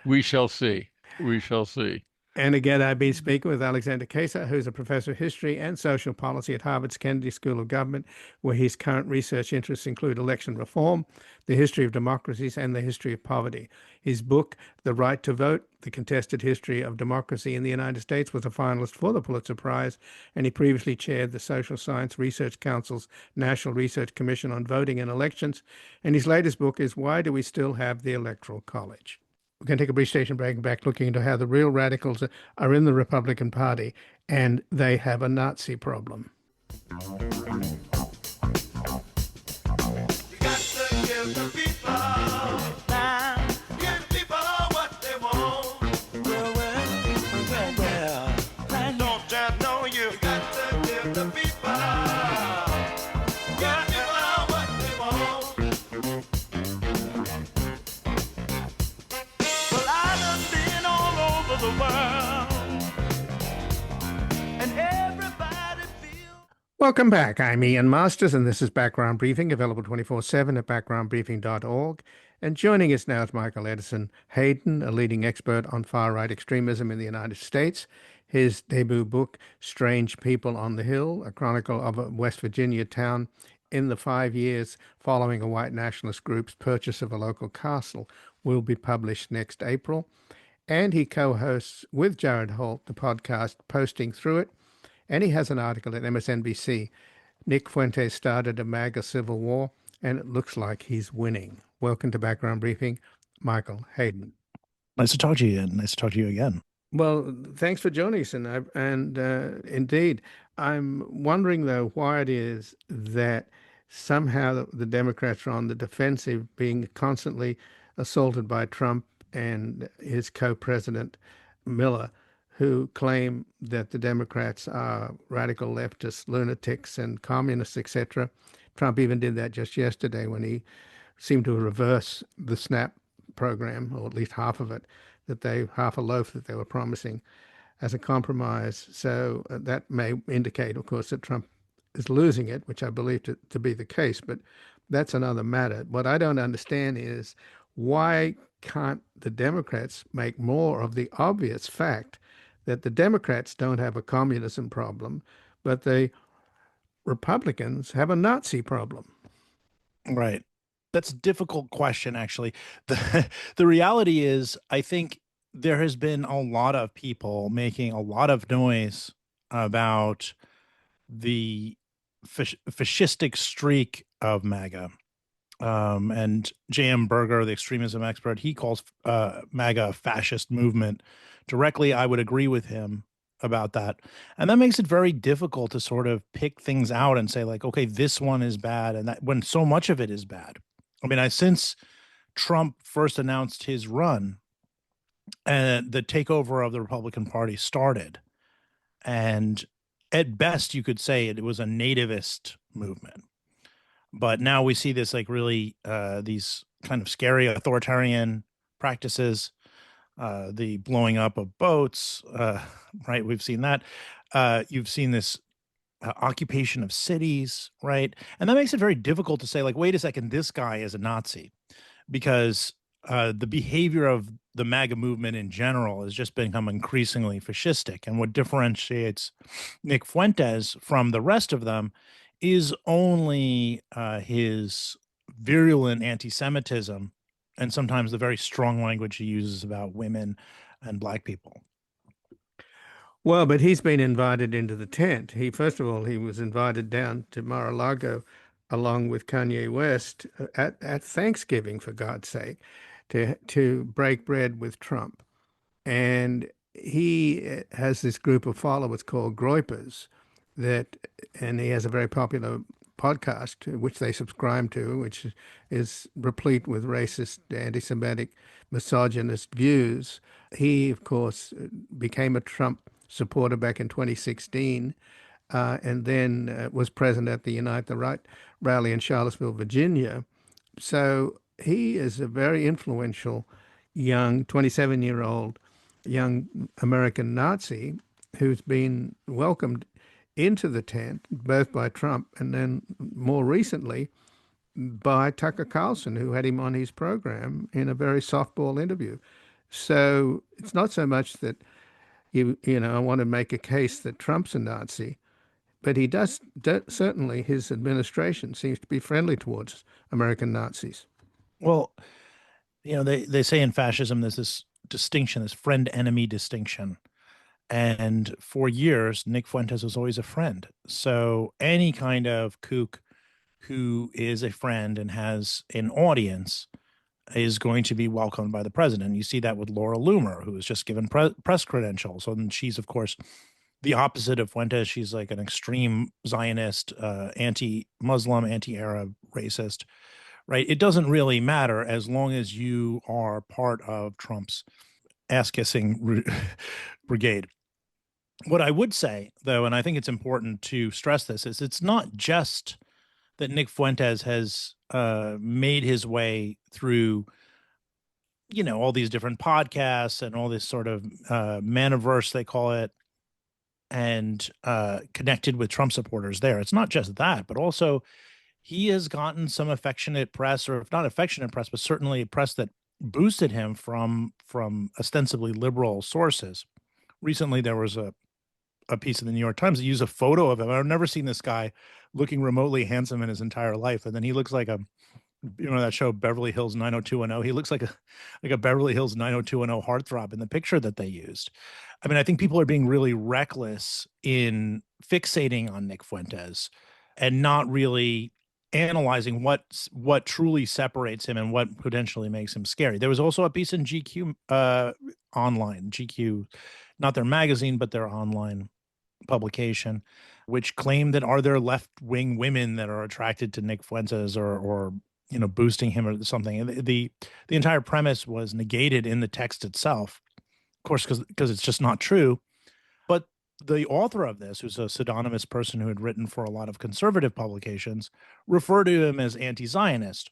We shall see. We shall see. And again, I've been speaking with Alexander Keyssar, who's a professor of history and social policy at Harvard's Kennedy School of Government, where his current research interests include election reform, the history of democracies, and the history of poverty. His book, The Right to Vote, The Contested History of Democracy in the United States, was a finalist for the Pulitzer Prize, and he previously chaired the Social Science Research Council's National Research Commission on Voting and Elections. And his latest book is Why Do We Still Have the Electoral College? We're going to take a brief station break and back looking into how the real radicals are in the Republican Party and they have a Nazi problem. You got to give the people time. Give people what they want. Well. Don't you know you got to give the people what they want. Well, I done been all over the world, and everybody feels. Welcome back. I'm Ian Masters, and this is Background Briefing, available 24/7 at backgroundbriefing.org. And joining us now is Michael Edison Hayden, a leading expert on far-right extremism in the United States. His debut book, Strange People on the Hill, a chronicle of a West Virginia town in the 5 years following a white nationalist group's purchase of a local castle, will be published next April. And he co-hosts with Jared Holt the podcast Posting Through It. And he has an article at MSNBC. Nick Fuentes started a MAGA civil war, and it looks like he's winning. Welcome to Background Briefing, Michael Hayden. Nice to talk to you, and nice to talk to you again. Well, thanks for joining us. And indeed, I'm wondering, though, why it is that somehow the Democrats are on the defensive, being constantly assaulted by Trump and his co-president, Miller, who claim that the Democrats are radical leftists, lunatics, and communists, etc. Trump even did that just yesterday when he seemed to reverse the SNAP program, or at least half of it, half a loaf that they were promising as a compromise. So that may indicate, of course, that Trump is losing it, which I believe to be the case, but that's another matter. What I don't understand is why can't the Democrats make more of the obvious fact that the Democrats don't have a communism problem, but the Republicans have a Nazi problem? Right. That's a difficult question, actually. The reality is, I think there has been a lot of people making a lot of noise about the fascistic streak of MAGA. And J.M. Berger, the extremism expert, he calls MAGA a fascist movement. Directly, I would agree with him about that. And that makes it very difficult to sort of pick things out and say, like, okay, this one is bad, and that, when so much of it is bad. I mean, since Trump first announced his run, and the takeover of the Republican Party started, and at best you could say it was a nativist movement. But now we see this, like, really these kind of scary authoritarian practices, the blowing up of boats, right? We've seen that. You've seen this occupation of cities, right? And that makes it very difficult to say, like, wait a second, this guy is a Nazi, because the behavior of the MAGA movement in general has just become increasingly fascistic. And what differentiates Nick Fuentes from the rest of them is only his virulent anti-Semitism, and sometimes the very strong language he uses about women and Black people. Well, but he's been invited into the tent. First of all, he was invited down to Mar-a-Lago along with Kanye West at Thanksgiving, for God's sake, to break bread with Trump. And he has this group of followers called Groypers and he has a very popular podcast, which they subscribe to, which is replete with racist, anti-Semitic, misogynist views. He, of course, became a Trump supporter back in 2016, and then was present at the Unite the Right rally in Charlottesville, Virginia. So he is a very influential young 27-year-old young American Nazi who's been welcomed into the tent, both by Trump and then more recently by Tucker Carlson, who had him on his program in a very softball interview. So it's not so much that I want to make a case that Trump's a Nazi, but he does certainly, his administration seems to be friendly towards American Nazis. Well, they say in fascism there's this distinction, this friend-enemy distinction. And for years, Nick Fuentes was always a friend. So any kind of kook who is a friend and has an audience is going to be welcomed by the president. You see that with Laura Loomer, who was just given press credentials. And she's, of course, the opposite of Fuentes. She's like an extreme Zionist, anti-Muslim, anti-Arab, racist, right? It doesn't really matter as long as you are part of Trump's ass-kissing brigade. What I would say, though, and I think it's important to stress this, is it's not just that Nick Fuentes has made his way through, all these different podcasts and all this sort of maniverse, they call it, and connected with Trump supporters there. It's not just that, but also he has gotten some affectionate press, or if not affectionate press, but certainly press that boosted him from ostensibly liberal sources. Recently, there was a piece in the New York Times that used a photo of him. I've never seen this guy looking remotely handsome in his entire life. And then he looks like that show Beverly Hills 90210. He looks like a Beverly Hills 90210 heartthrob in the picture that they used. I mean, I think people are being really reckless in fixating on Nick Fuentes and not really analyzing what truly separates him and what potentially makes him scary. There was also a piece in GQ online, GQ, not their magazine, but their online publication, which claimed that are there left-wing women that are attracted to Nick Fuentes or boosting him or something. And the entire premise was negated in the text itself, of course, because it's just not true. But the author of this, who's a pseudonymous person who had written for a lot of conservative publications, referred to him as anti-Zionist,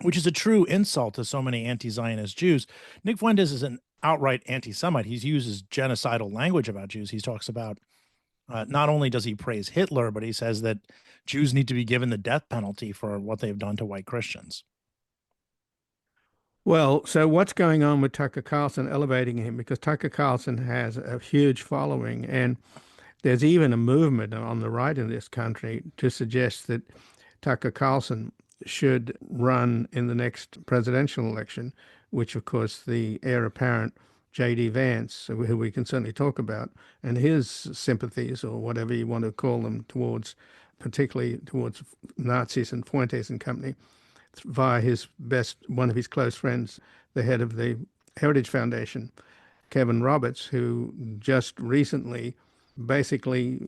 which is a true insult to so many anti-Zionist Jews. Nick Fuentes is an outright anti-Semite. He uses genocidal language about Jews. He talks about, not only does he praise Hitler, but he says that Jews need to be given the death penalty for what they've done to white Christians. Well, so what's going on with Tucker Carlson elevating him? Because Tucker Carlson has a huge following, and there's even a movement on the right in this country to suggest that Tucker Carlson should run in the next presidential election, which, of course, the heir apparent J.D. Vance, who we can certainly talk about, and his sympathies, or whatever you want to call them, particularly towards Nazis and Fuentes and company, via one of his close friends, the head of the Heritage Foundation, Kevin Roberts, who just recently basically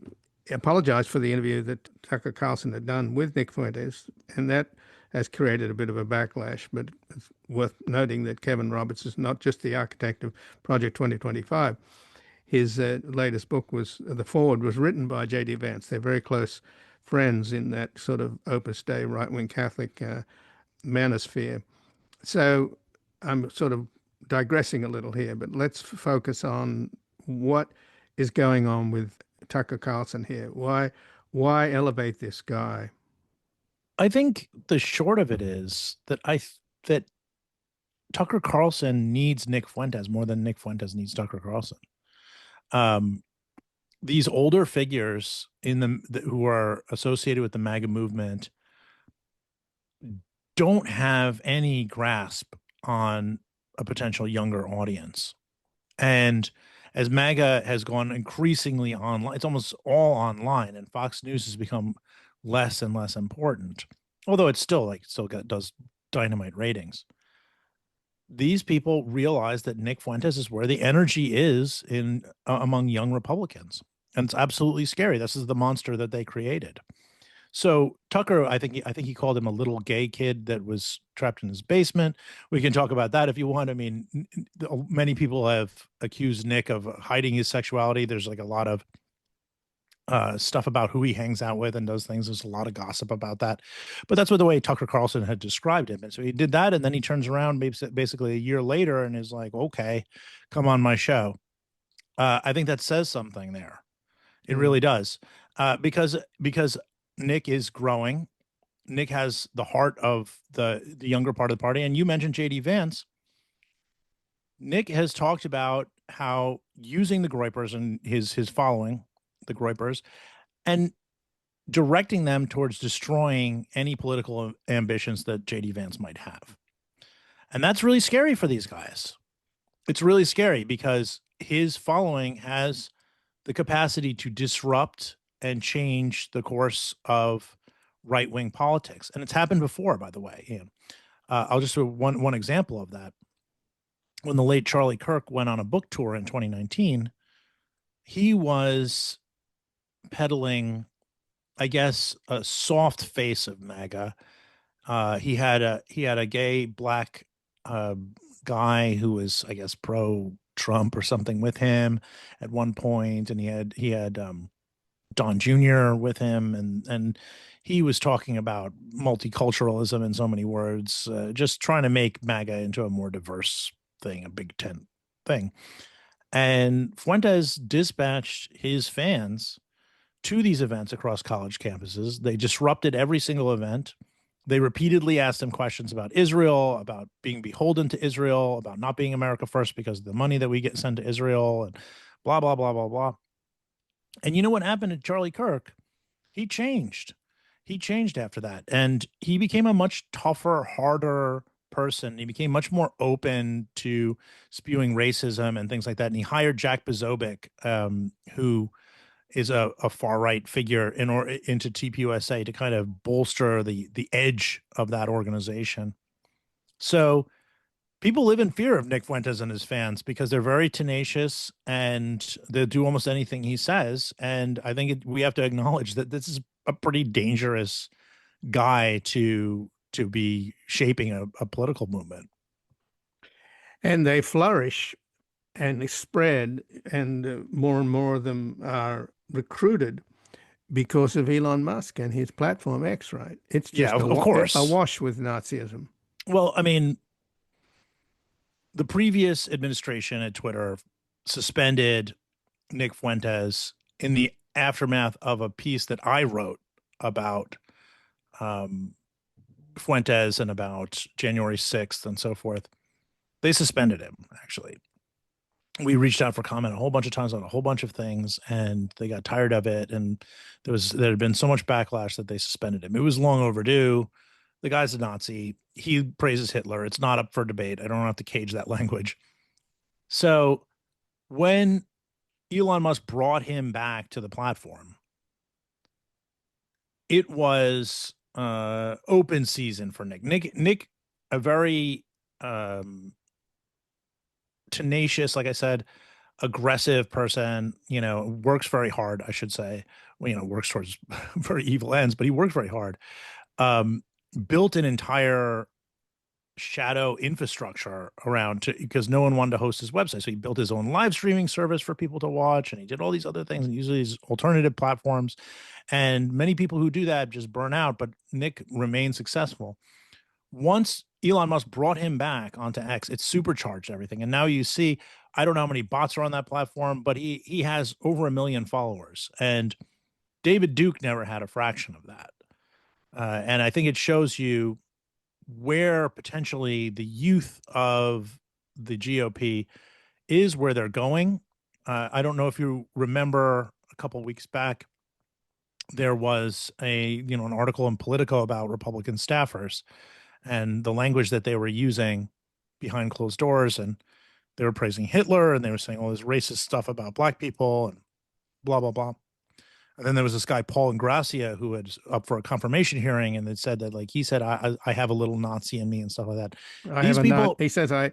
apologized for the interview that Tucker Carlson had done with Nick Fuentes, and that has created a bit of a backlash. But it's worth noting that Kevin Roberts is not just the architect of Project 2025. His latest book The Forward was written by J.D. Vance. They're very close friends in that sort of Opus Dei right-wing Catholic manosphere. So I'm sort of digressing a little here, but let's focus on what is going on with Tucker Carlson here. Why elevate this guy? I think the short of it is that that Tucker Carlson needs Nick Fuentes more than Nick Fuentes needs Tucker Carlson. These older figures who are associated with the MAGA movement don't have any grasp on a potential younger audience. And as MAGA has gone increasingly online, it's almost all online, and Fox News has become less and less important, although it's still does dynamite ratings. These people realize that Nick Fuentes is where the energy is among young Republicans, and it's absolutely scary. This is the monster that they created. So Tucker, I think he called him a little gay kid that was trapped in his basement. We can talk about that if you want. I mean, many people have accused Nick of hiding his sexuality. There's like a lot of stuff about who he hangs out with and does things. There's a lot of gossip about that. But that's what the way Tucker Carlson had described him. And so he did that, and then he turns around basically a year later and is like, okay, come on my show. I think that says something there. It really does. Because Nick is growing. Nick has the heart of the younger part of the party. And you mentioned JD Vance. Nick has talked about how using the Groypers and his following, the Groypers, and directing them towards destroying any political ambitions that JD Vance might have. And that's really scary for these guys. It's really scary because his following has the capacity to disrupt and change the course of right-wing politics. And it's happened before, by the way. Ian. I'll just do one example of that. When the late Charlie Kirk went on a book tour in 2019, he was peddling, I guess, a soft face of MAGA. He had a gay black guy who was, I guess, pro Trump or something with him at one point, and he had Don Jr. with him, and he was talking about multiculturalism in so many words, just trying to make MAGA into a more diverse thing, a Big Tent thing. And Fuentes dispatched his fans to these events across college campuses. They disrupted every single event. They repeatedly asked him questions about Israel, about being beholden to Israel, about not being America first because of the money that we get sent to Israel, and blah, blah, blah, blah, blah. And you know what happened to Charlie Kirk? He changed. He changed after that. And he became a much tougher, harder person. He became much more open to spewing racism and things like that. And he hired Jack Posobiec, who is a far-right figure into TPUSA to kind of bolster the edge of that organization. So people live in fear of Nick Fuentes and his fans because they're very tenacious and they'll do almost anything he says. And I think we have to acknowledge that this is a pretty dangerous guy to be shaping a political movement. And they flourish and spread, and more of them are recruited because of Elon Musk and his platform X, right? It's just of course, awash with Nazism. Well, I mean, the previous administration at Twitter suspended Nick Fuentes in the aftermath of a piece that I wrote about Fuentes and about January 6th and so forth. They suspended him, actually. We reached out for comment a whole bunch of times on a whole bunch of things, and they got tired of it. And there had been so much backlash that they suspended him. It was long overdue. The guy's a Nazi. He praises Hitler. It's not up for debate. I don't have to cage that language. So when Elon Musk brought him back to the platform, it was open season for Nick. Nick, a very tenacious, like I said, aggressive person, works very hard, I should say. Well, works towards very evil ends, but he worked very hard. Built an entire shadow infrastructure around because no one wanted to host his website. So he built his own live streaming service for people to watch, and he did all these other things and used these alternative platforms. And many people who do that just burn out, but Nick remained successful. Once Elon Musk brought him back onto X, it supercharged everything. And now you see, I don't know how many bots are on that platform, but he has over 1 million followers. And David Duke never had a fraction of that. And I think it shows you where potentially the youth of the GOP is, where they're going. I don't know if you remember a couple of weeks back, there was an article in Politico about Republican staffers and the language that they were using behind closed doors. And they were praising Hitler, and they were saying all this racist stuff about black people and blah, blah, blah. And then there was this guy, Paul Ingrassia, who was up for a confirmation hearing, and it said that, he said, I have a little Nazi in me and stuff like that. He says, I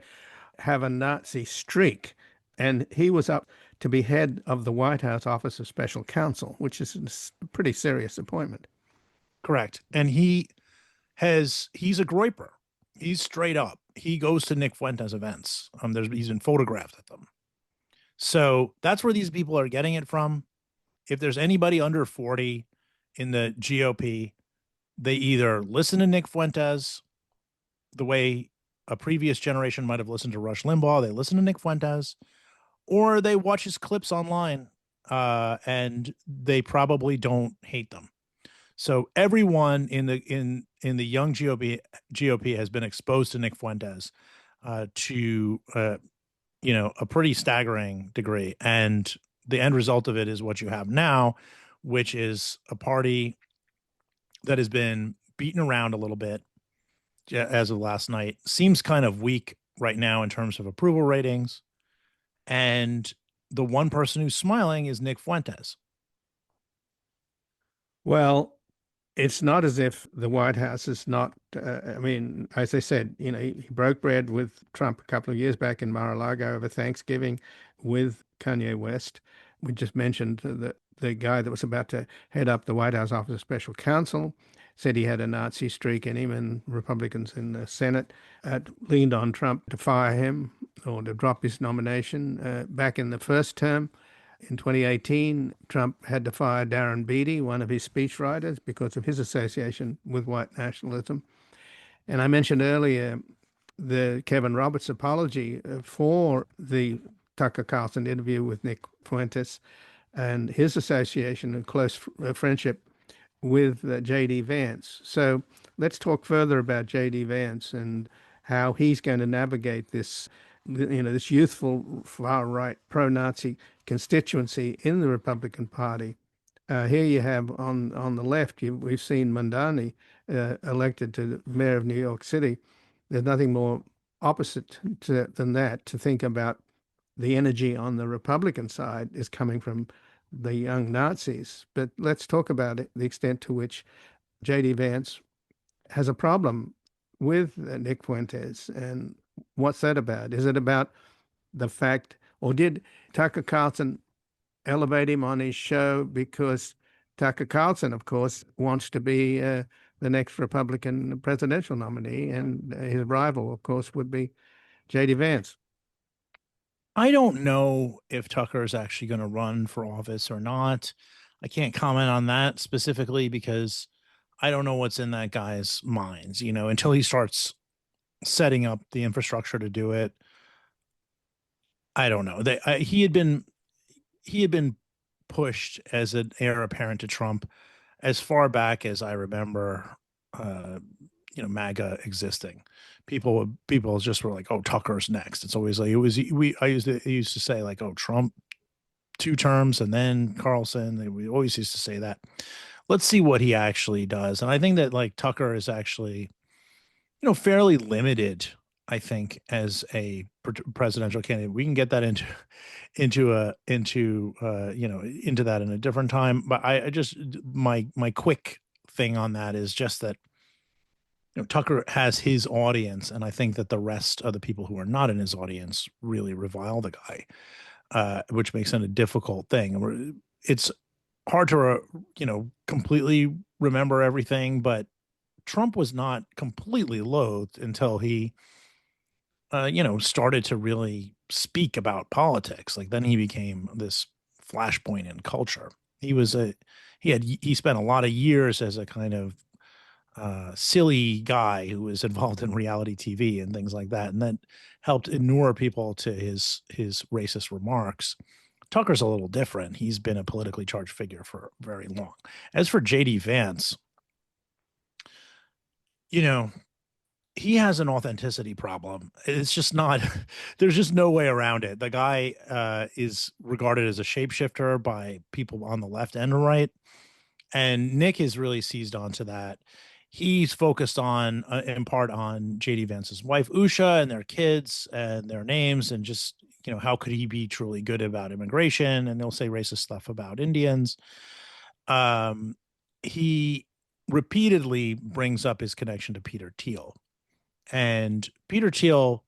have a Nazi streak. And he was up to be head of the White House Office of Special Counsel, which is a pretty serious appointment. Correct. And he's a Groyper. He's straight up. He goes to Nick Fuentes events. He's been photographed at them. So that's where these people are getting it from. If there's anybody under 40 in the GOP, they either listen to Nick Fuentes the way a previous generation might have listened to Rush Limbaugh. They listen to Nick Fuentes, or they watch his clips online and they probably don't hate them. So everyone in the young GOP has been exposed to Nick Fuentes to a pretty staggering degree, and the end result of it is what you have now, which is a party that has been beaten around a little bit as of last night, seems kind of weak right now in terms of approval ratings, and the one person who's smiling is Nick Fuentes. Well, it's not as if the White House is not, I mean, as I said, he broke bread with Trump a couple of years back in Mar-a-Lago over Thanksgiving with Kanye West. We just mentioned the guy that was about to head up the White House Office of Special Counsel said he had a Nazi streak in him, and Republicans in the Senate leaned on Trump to fire him or to drop his nomination back in the first term. In 2018, Trump had to fire Darren Beattie, one of his speechwriters, because of his association with white nationalism. And I mentioned earlier the Kevin Roberts apology for the Tucker Carlson interview with Nick Fuentes and his association and close friendship with J.D. Vance. So let's talk further about J.D. Vance and how he's going to navigate this, this youthful far-right pro-Nazi constituency in the Republican Party. Here you have on the left, we've seen Mamdani elected to mayor of New York City. There's nothing more opposite than that to think about. The energy on the Republican side is coming from the young Nazis. But let's talk about it, the extent to which J.D. Vance has a problem with Nick Fuentes. And what's that about? Is it about the fact, or did Tucker Carlson elevate him on his show because Tucker Carlson, of course, wants to be the next Republican presidential nominee, and his rival, of course, would be J.D. Vance? I don't know if Tucker is actually going to run for office or not. I can't comment on that specifically because I don't know what's in that guy's minds, until he starts setting up the infrastructure to do it. I don't know. He had been pushed as an heir apparent to Trump as far back as I remember, MAGA existing. People just were like, "Oh, Tucker's next." It's always like I used to say like, "Oh, Trump 2 terms and then Carlson." We always used to say that. Let's see what he actually does. And I think that like Tucker is actually, fairly limited, I think, as a presidential candidate. We can get that into that in a different time. But I just my quick thing on that is just that Tucker has his audience, and I think that the rest of the people who are not in his audience really revile the guy, which makes it a difficult thing. It's hard to completely remember everything, but Trump was not completely loathed until he started to really speak about politics. Like then he became this flashpoint in culture. He spent a lot of years as a kind of silly guy who was involved in reality TV and things like that, and that helped inure people to his racist remarks. Tucker's a little different. He's been a politically charged figure for very long. As for J.D. Vance, he has an authenticity problem. It's just not, there's just no way around it. The guy is regarded as a shapeshifter by people on the left and the right. And Nick has really seized onto that. He's focused on, in part, on J.D. Vance's wife, Usha, and their kids and their names, and just, how could he be truly good about immigration? And they'll say racist stuff about Indians. He repeatedly brings up his connection to Peter Thiel. And Peter Thiel,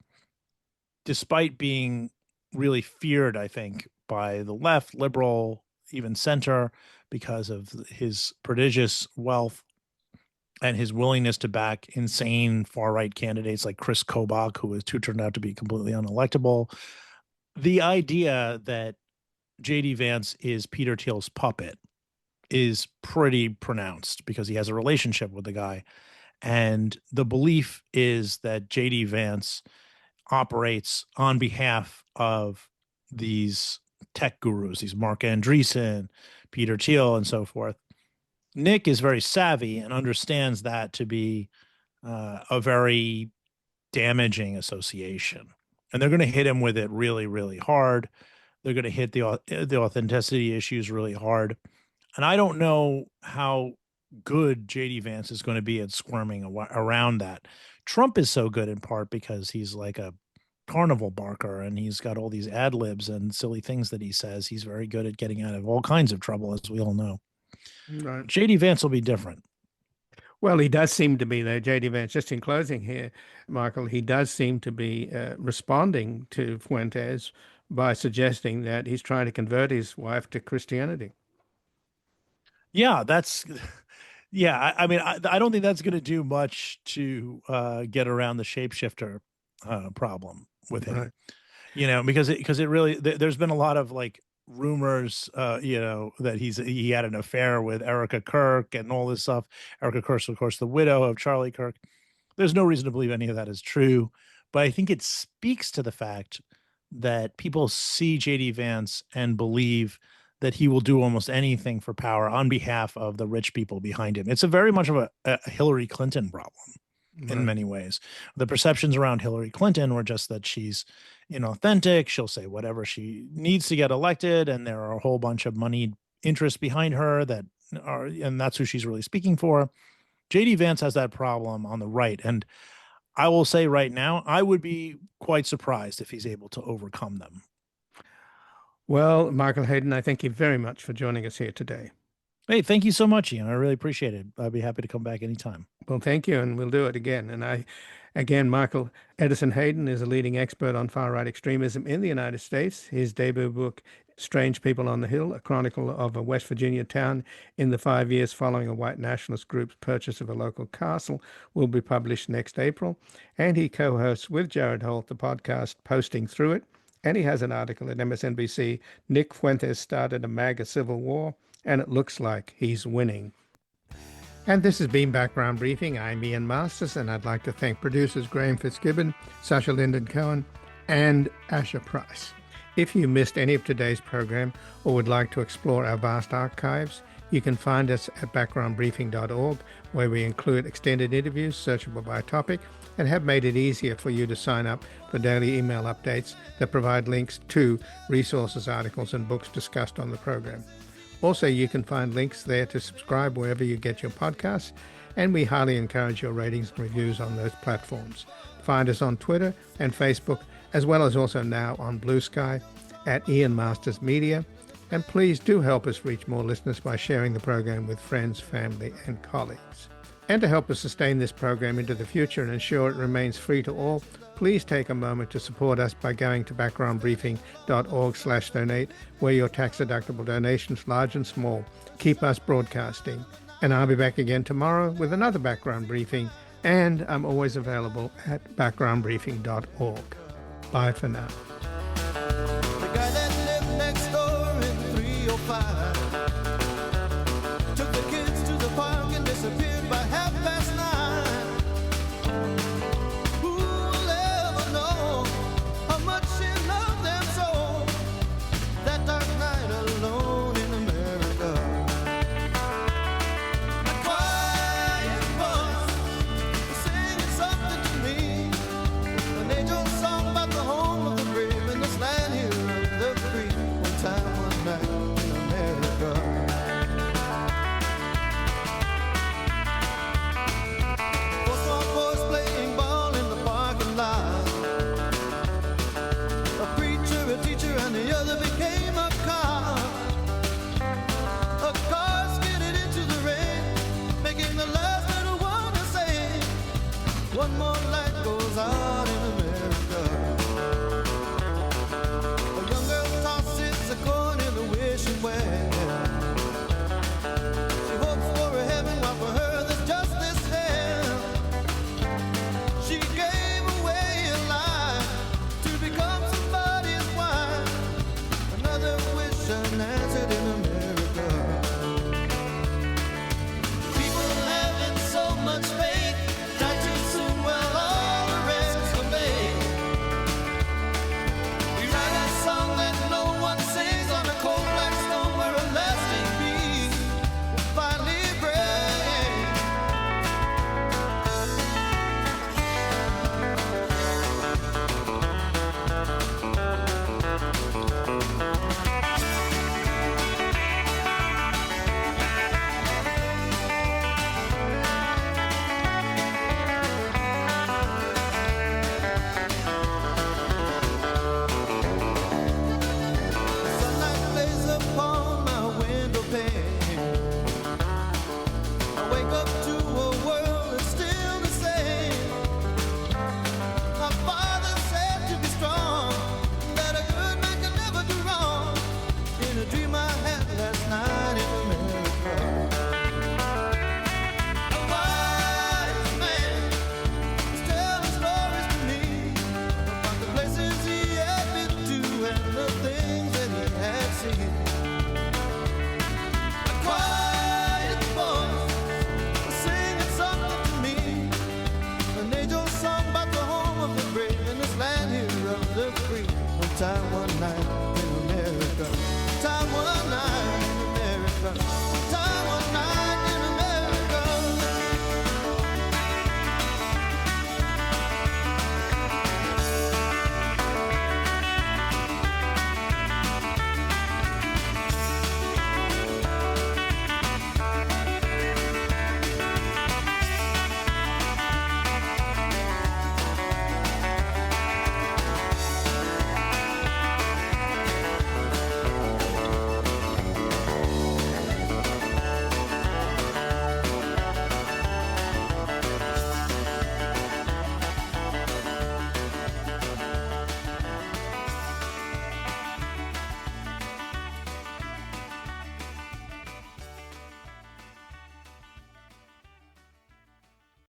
despite being really feared, I think, by the left, liberal, even center, because of his prodigious wealth and his willingness to back insane far-right candidates like Chris Kobach, who turned out to be completely unelectable. The idea that J.D. Vance is Peter Thiel's puppet is pretty pronounced because he has a relationship with the guy. And the belief is that J.D. Vance operates on behalf of these tech gurus, these Mark Andreessen, Peter Thiel, and so forth. Nick is very savvy and understands that to be a very damaging association. And they're going to hit him with it really, really hard. They're going to hit the authenticity issues really hard. And I don't know how good J.D. Vance is going to be at squirming around that. Trump is so good in part because he's like a carnival barker and he's got all these ad libs and silly things that he says. He's very good at getting out of all kinds of trouble, as we all know. Right. J.D. Vance will be different. Well, he does seem to be, though, J.D. Vance, just in closing here, Michael, he does seem to be responding to Fuentes by suggesting that he's trying to convert his wife to Christianity. Yeah, I mean, I don't think that's going to do much to get around the shapeshifter problem with him. Right. You know, because it really, there's been a lot of like rumors, you know, that he had an affair with Erica Kirk and all this stuff. Erica Kirk, of course, the widow of Charlie Kirk. There's no reason to believe any of that is true, but I think it speaks to the fact that people see J.D. Vance and believe that he will do almost anything for power on behalf of the rich people behind him. It's a very much of a Hillary Clinton problem in many ways. The perceptions around Hillary Clinton were just that she's inauthentic. She'll say whatever she needs to get elected, and there are a whole bunch of moneyed interests behind her and that's who she's really speaking for. J.D. Vance has that problem on the right, and I will say right now, I would be quite surprised if he's able to overcome them. Well, Michael Hayden, I thank you very much for joining us here today. Hey, thank you so much, Ian. I really appreciate it. I'd be happy to come back anytime. Well, thank you, and we'll do it again. And again, Michael Edison Hayden is a leading expert on far-right extremism in the United States. His debut book, Strange People on the Hill, a chronicle of a West Virginia town in the 5 years following a white nationalist group's purchase of a local castle, will be published next April. And he co-hosts with Jared Holt the podcast Posting Through It. And he has an article at MSNBC, Nick Fuentes started a MAGA civil war, and it looks like he's winning. And this has been Background Briefing. I'm Ian Masters, and I'd like to thank producers Graham Fitzgibbon, Sasha Linden Cohen, and Asher Price. If you missed any of today's program or would like to explore our vast archives, you can find us at backgroundbriefing.org, where we include extended interviews searchable by topic and have made it easier for you to sign up for daily email updates that provide links to resources, articles, and books discussed on the program. Also, you can find links there to subscribe wherever you get your podcasts, and we highly encourage your ratings and reviews on those platforms. Find us on Twitter and Facebook, as well as also now on Blue Sky at Ian Masters Media. And please do help us reach more listeners by sharing the program with friends, family, and colleagues. And to help us sustain this program into the future and ensure it remains free to all, please take a moment to support us by going to backgroundbriefing.org/donate, where your tax-deductible donations, large and small, keep us broadcasting. And I'll be back again tomorrow with another Background Briefing, and I'm always available at backgroundbriefing.org. Bye for now. The guy that lived next door in 305